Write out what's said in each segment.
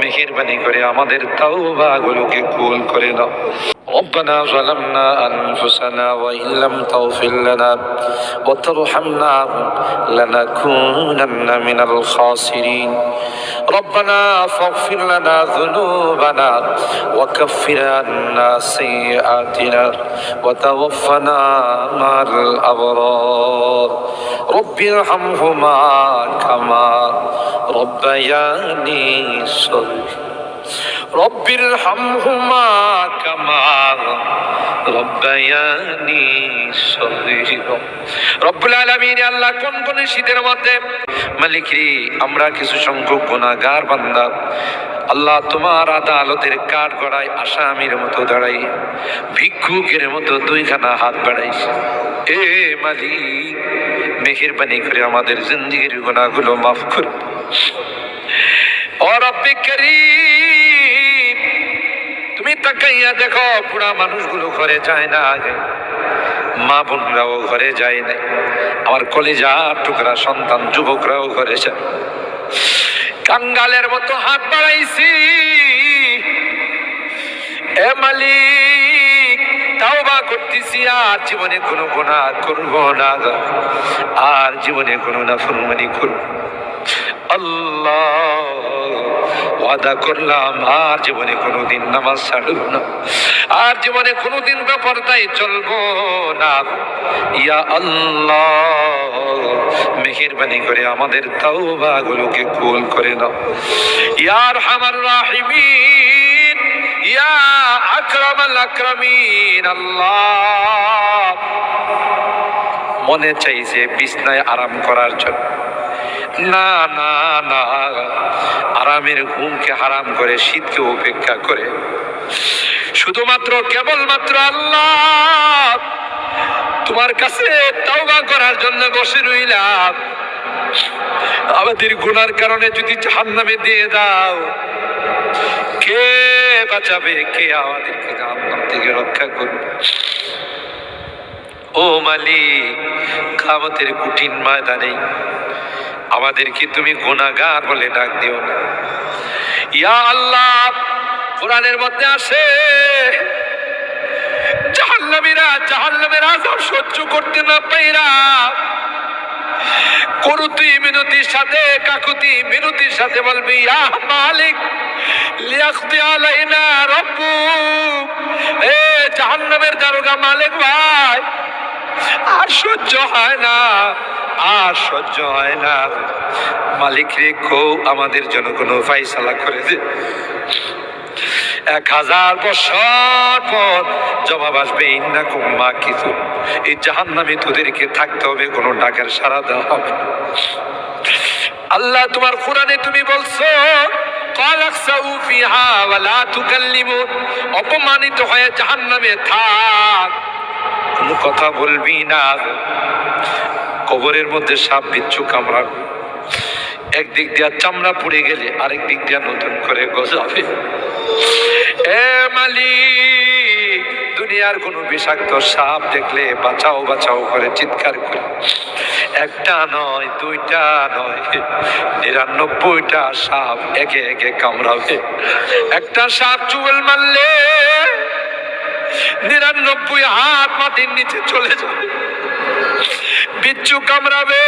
মেহেরবানি করে আমাদের তাওবাগুলোকে কবুল করে নাও। ربنا ظلمنا أنفسنا وإن لم تغفر لنا وترحمنا لنكونن من الخاسرين ربنا فاغفر لنا ذنوبنا وكفر عنا سيئاتنا وتوفنا مع الأبرار رب ارحمهما كما ربياني صغيرا رب ارحمهما كما ربياني صغيرا রব্বুল আলামিন আল্লাহ কোন কোন শীতের মধ্যে মালিক রে আমরা কিছু সংখ্যক গুনাহগার বান্দা আল্লাহ তোমার আদালতের কাঠ গড়ায় আসামির মতো দাঁড়াই ভিক্ষুকের মতো দুইখানা হাত বাড়াইছি। এ মালিক মেহেরবানি করে আমাদের জিন্দেগির গুনাহগুলো মাফ করো। ও রব্বে কারীম তুমি তাকাইয়া দেখো পুরা মানুষগুলো ঘরে যায় না, আগে মা বোনরাও ঘরে যায় না, আমার কলিজার টুকরা সন্তান যুবকরাও ঘরে যায়। কাঙ্গালের মতো হাত বাড়াইছি। এ মালিক তাওবা করতেছি, আর জীবনে কোনো গুনাহ করব না, আর জীবনে কোনো নাফরমানি করব। আল্লাহ ওয়াদা করলাম আর জীবনে কোনোদিন নামাজ ছাড়ব না, আর জীবনে কোনোদিন বেপরদায় চলবো না। ইয়া আল্লাহ মেহেরবানি করে আমাদের তাওবাগুলোকে কবুল করে নাও। ইয়া আরহামার রাহিমিন, ইয়া আকরামাল আকরামিন। আল্লাহ মনে চাইছে বিছনায় আরাম করার জন্য, না না না, আরামের ঘুমকে হারাম করে শীতকে উপেক্ষা করে শুধুমাত্র কেবলমাত্র আল্লাহ তোমার কাছে তাওবা করার জন্য বসে রইলাম। আমাদের গুনার কারণে যদি জাহান্নামে দিয়ে দাও, কে বাঁচাবে, কে আমাদেরকে জাহান্নাম থেকে রক্ষা করবে? ও মালিক কিয়ামতের কঠিন ময়দানে আমাদেরকে তুমি গুনাহগার বলে ডাক দিও না। ইয়া আল্লাহ কোরআনের মধ্যে আসে জাহান্নামীরা জাহান্নামের আযাব সহ্য করতে না পাইরা করুতি মিনতির সাথে কাকুতি মিনতির সাথে বলবে ইয়া মালিক লিয়াকদি আলাইনা রাব্বুক। এ জাহান্নামের দারোগা মালিক ভাই, আর সহ্য হয় না, আর সহ্য হয় না। মালিক রে কো আমাদের জন্য কোনো ফায়সালা করে দে। 1000 বছর পর জবাব আসবে ইন্নাকুম মাকিসুন। এই জাহান্নামে তোদেরকে থাকতে হবে, কোনো ডাকের সাড়া দেওয়া হবে। আল্লাহ তোমার কোরআনে তুমি বলছো কালাকসাউ ফিহা ওয়ালা তুকাল্লিমুন, অপমানিত হয়ে জাহান্নামে থাক, কোনো কথা বলবি না। কবরের মধ্যে সাপ বিচ্ছু কামড়াবে, একদিক দিয়া চামড়া পুড়ে গেলে আরেক দিক দিয়া নতুন করে গজাবে। এ মালিক দুনিয়ার কোনো বিষাক্ত সাপ দেখলে বাঁচাও বাঁচাও করে চিৎকার করে, একটা নয় দুইটা নয় 99টা সাপ একে একে কামড়াবে। একটা সাপ চুল মারলে 99 হাত মাটির নিচে চলে যাবে, বিচ্ছু কামড়াবে।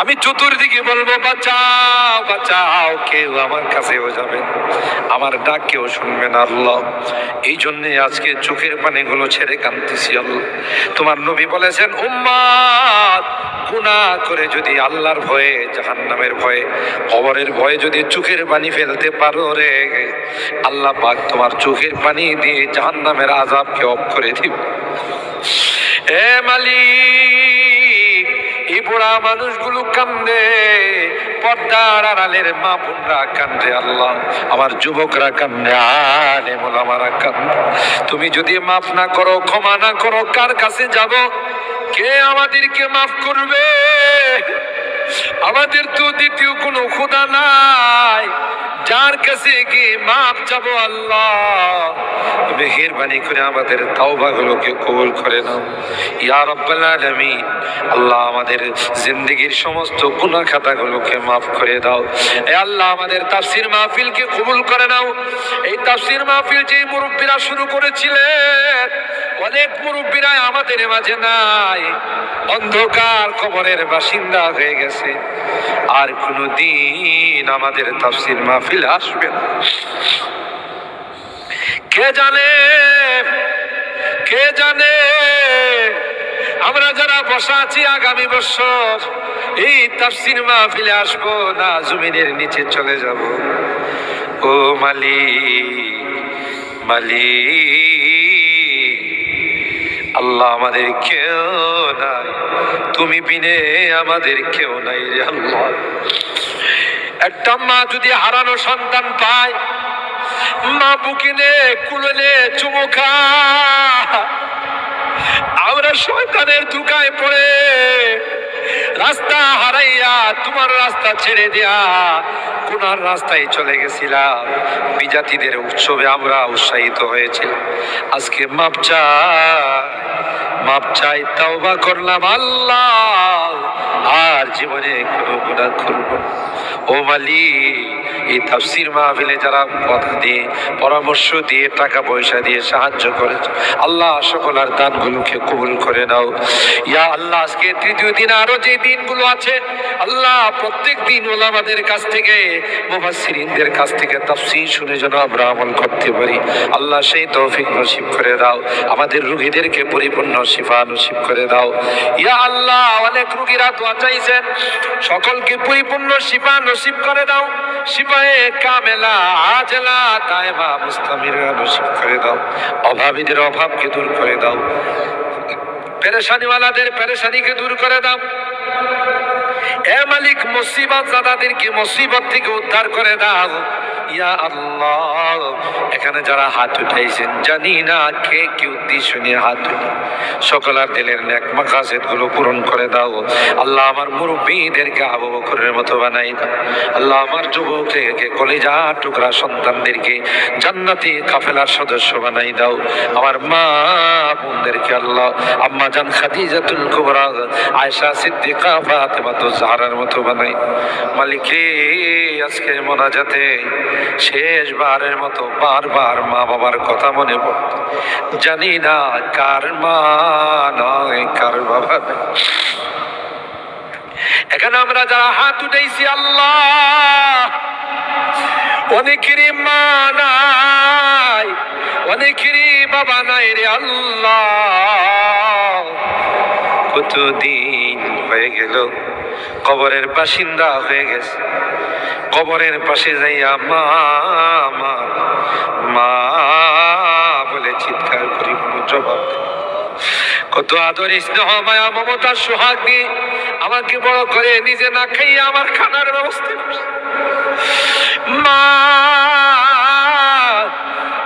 আমি চতুর্দিকে বলবো বাঁচাও বাঁচাও, কেউ আমার কাছেও যাবে, আমার ডাক কেউ শুনবে না আল্লাহ। এই জন্যে আজকে চোখের পানিগুলো ছেড়ে কাঁদতেছি আল্লাহ। তোমার নবী বলেছেন উম্মত গুনাহ করে যদি আল্লাহর ভয়ে, জাহান্নামের ভয়ে, কবরের ভয়ে যদি চোখের পানি ফেলতে পারো রে, আল্লাহ পাক তোমার চোখের পানি দিয়ে জাহান্নামের আযাবকে অফ করে দিবে। এ মালিক এই বুড়া মানুষগুলো কান্দে, পর্দার আড়ালের মা বোনরা কান্দে, আল্লাহ আমার যুবকরা কান্দে, আলেম ওলামারা কান্দে। তুমি যদি মাফ না করো, ক্ষমা না করো, কার কাছে যাব? কে আমাদেরকে মাফ করবে? আমাদের তো দ্বিতীয় কোনো খোদা নাই। যা আপনার কাছে কি মাপ চাবো আল্লাহ, মেহেরবানি করে আমাদের তাওবাগুলোকে কবুল করে নাও ইয়া রাব্বাল আলামিন। আল্লাহ আমাদের জিন্দেগীর সমস্ত গুনাহ খাতাগুলোকে মাফ করে দাও। এ আল্লাহ আমাদের তাফসীর মাহফিলকে কবুল করে নাও। এই তাফসীর মাহফিল যে মুরব্বীরা শুরু করেছিলেন, অনেক মুরব্বীরা আমাদের মাঝে নাই, অন্ধকার কবরের বাসিন্দা হয়ে গেছে, আর কোনদিন আমাদের তাফসীর মাহফিল আসবে না। কে জানে, কে জানে আমরা যারা বসা আছি আগামী বছর এই তাফসীর মাহফিলে আসবো না জমিনের নিচে চলে যাব। ও মালিক, মালিক আল্লাহ আমাদের কেউ নাই, তুমি বিনে আমাদের কেউ নাই রে আল্লাহ। একটা মা যদি হারানো সন্তান পায়, মা বুকিনে কুলনে চুমু খায়, আমরা শয়তানের ধোঁকায় পড়ে রাস্তা হারাইয়া তোমার রাস্তা ছেড়ে দেয়া কোনার রাস্তায় চলে গেছিলাম। বিজাতিদের উৎসবে আমরা উৎসাহিত হয়েছিলাম, আজকে মাপ চাই, মাপ চাই, তাওবা করলাম আল্লাহ, আর জীবনে কোনো গুনাহ করব না। ও মালিক, এই তাফসীর মাহফিলে যারা কথা দিয়ে, পরামর্শ দিয়ে, টাকা পয়সা দিয়ে সাহায্য করেছে আল্লাহ সকলের দানগুলোকে কবুল করে নাও ইয়া আল্লাহ। আজকে তৃতীয় দিন, আরো যে দিনগুলো আছে আল্লাহ, প্রত্যেক দিন ওলামাদের কাছ থেকে, মুফাসসিরিনদের কাছ থেকে তাফসীর শুনে যেন আমরা আমল করতে পারি আল্লাহ, সেই তৌফিক নসিব করে দাও। আমাদের রোগীদেরকে পরিপূর্ণ শিফা নসিব করে দাও ইয়া আল্লাহ। অনেক রোগীরা দোয়া চাইছেন, সকলকে পরিপূর্ণ শিফা নসিব করে দাও, শিফায়ে কামেলা আজলা দায়মা মুস্তামিরা নসিব করে দাও। অভাবীদের অভাবকে দূর করে দাও, পেরেশানিওয়ালাদের পেরেশানিকে দূর করে দাও। এ মালিক, মুসিবত জাদাদেরকে মুসিবত থেকে উদ্ধার করে দাও ইয়া আল্লাহ। এখানে যারা হাত উঠাইছেন জানি না কে কি উদ্দেশ্য নিয়ে হাত উঠে, সকলের দিলের নেক মাকাসিদ গুলো পূরণ করে দাও আল্লাহ। আমার মুরব্বীদেরকে আবু বকরের মতো বানাই দাও আল্লাহ। আমার যুবকদেরকে, কলিজা টুকরা সন্তানদেরকে জান্নাতি কাফেলার সদস্য বানাই দাও। আমার মা বোনদেরকে আল্লাহ, আম্মা জান খাদিজাতুল কুবরা, আয়েশা সিদ্দিকা, ফাতেমাতুজ জাহরার মতো বানাই। মালিক রে, আজকে মোনাজাতে শেষবারের মতো বারবার মা বাবার কথা মনে পড়ে, জানি না কার মা নয় কার বাবা নয়। এখানে আমরা যারা হাত উঠাইছি আল্লাহ, অনেকেরই মা নাই, অনেকেরই বাবা নাই রে আল্লাহ। কতদিন হয়ে গেল কবরের বাসিন্দা হয়ে গেছে, কবরের পাশে যাইয়া মা মা মা বলে চিৎকার করি, কোনো জবাব নেই। কত আদর স্নেহ মায়া মমতার সোহাগ দিয়ে আমাকে বড় করে নিজে না খাইয়া আমার খানার ব্যবস্থা করছে। মা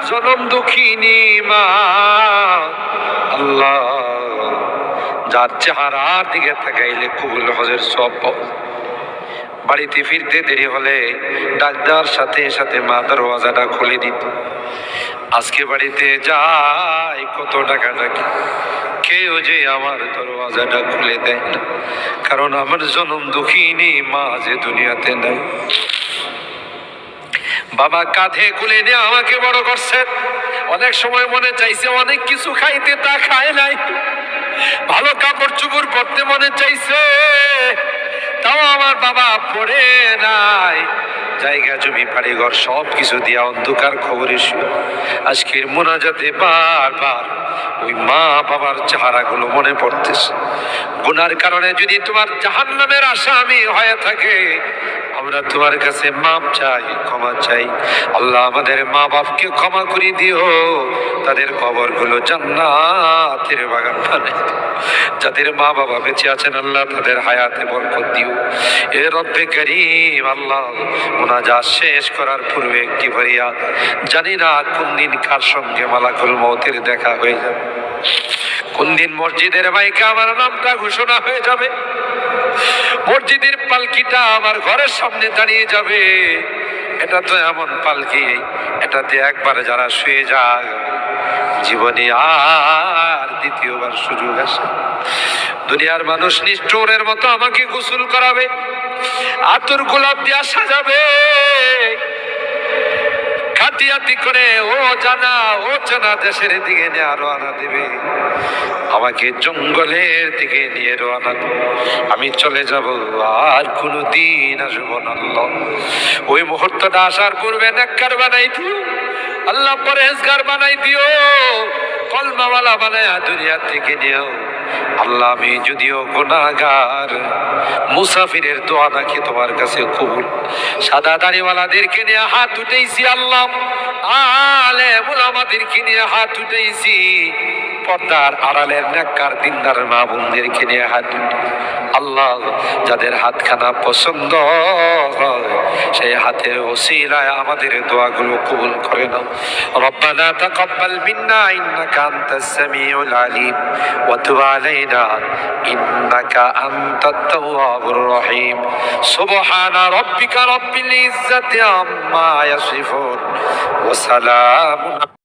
জনম দুঃখিনী মা আল্লাহ, যার চেহারার দিকে তাকাইলে কবুল হজের সব পাওয়া। বাড়িতে ফিরতে দেরি হলে ডাক্তার সাথে সাথে মা দরওয়াজাটা খুলে দিত। আজকে বাড়িতে যাই কত টাকা ডাকি, কেউ যে আমার দরওয়াজাটা খুলে দেয় না, কারণ আমার জনম দুঃখিনী মা যে দুনিয়াতে নাই। বাবা কাঁধে কুলে নিয়ে আমাকে বড় করছেন। অনেক সময় মনে চাইছে অনেক কিছু খাইতে, তা খায় নাই। ভালো কাপড় চোপড় পরতে মনে চাইছে, তাও আমার বাবা পড়ে নাই। জায়গা জমি বাড়ি ঘর সব কিছু দিয়া অন্ধকার খবরে শুয়ে আজকের মোনাজাতে বারবার ওই মা বাবার চেহারাগুলো মনে পড়তেছে। গুনার কারণে যদি তোমার জাহান্নামের আসামি হয়ে থাকে, আমরা তোমার কাছে মাপ চাই, ক্ষমা চাই আল্লাহ। আমাদের মা বাপকে ক্ষমা করে দিও, তাদের কবরগুলো জান্নাতের বাগান বানাই। যাদের মা বাবা বেঁচে আছেন আল্লাহ, তাদের হায়াতে বরকত দিও এ রব্বে করিম। আল্লাহ, মুনাজাত শেষ করার পূর্বে একটি ফরিয়াদ, জানি না কোন দিন কার সঙ্গে মালাকুল মউতের দেখা হয়ে যাবে, কোন দিন মসজিদের মাইকে আমার নামটা ঘোষণা হয়ে যাবে, মসজিদের পালকিটা আমার ঘরের সামনে দাঁড়িয়ে যাবে। এটা তো এমন পালকি, এটাতে একবার যারা শুয়ে যায় জীবনে আর দ্বিতীয়বার সুযোগ আসে। দুনিয়ার মানুষ নিষ্ঠুরের মতো আমাকে গোসল করাবে, আতর গোলাপ দিয়া সাজাবে, কাটিয়াতি করে ও জানা দেশের দিকে নিয়ে রওনা দেবে, আমাকে জঙ্গলের দিকে নিয়ে রওনা দেবে। আমি চলে যাব, আর কোনদিন আসবো না আল্লাহ। ওই মুহূর্তটা আসার পূর্বে নেককার বানাই দিও আল্লাহ, পরহেজগার বানাই দিও, কলমাওয়ালা বানায় দুনিয়া থেকে নিও আল্লাহ। আমি যদিও গুনাহগার, মুসাফিরের দোয়া নাকি তোমার কাছে কবুল। সাদা দাড়িওয়ালাদেরকে নিয়ে হাত উঠেছি আল্লাহ, আলেম উলামাদেরকে নিয়ে হাত উঠেছি, পর্দার আড়ালের নেককার দিনদার মা বোনদেরকে নিয়ে হাত উঠে আল্লাহ, যাদের হাতখানা পছন্দ হয় সেই হাতের ওসিলায় আমাদের দোয়াগুলো কবুল করে নাও। রব্বানা তাকাব্বাল মিন্না ইন্নাকা আনতাস সামিউল আলিম ওয়া তুব আলাইনা ইন্নাকা আনতাত তাওয়াবুর রহিম। সুবহানা রাব্বিকা রাব্বিল ইজ্জাতি আম্মা ইয়াসিফুন ওয়া সালামুন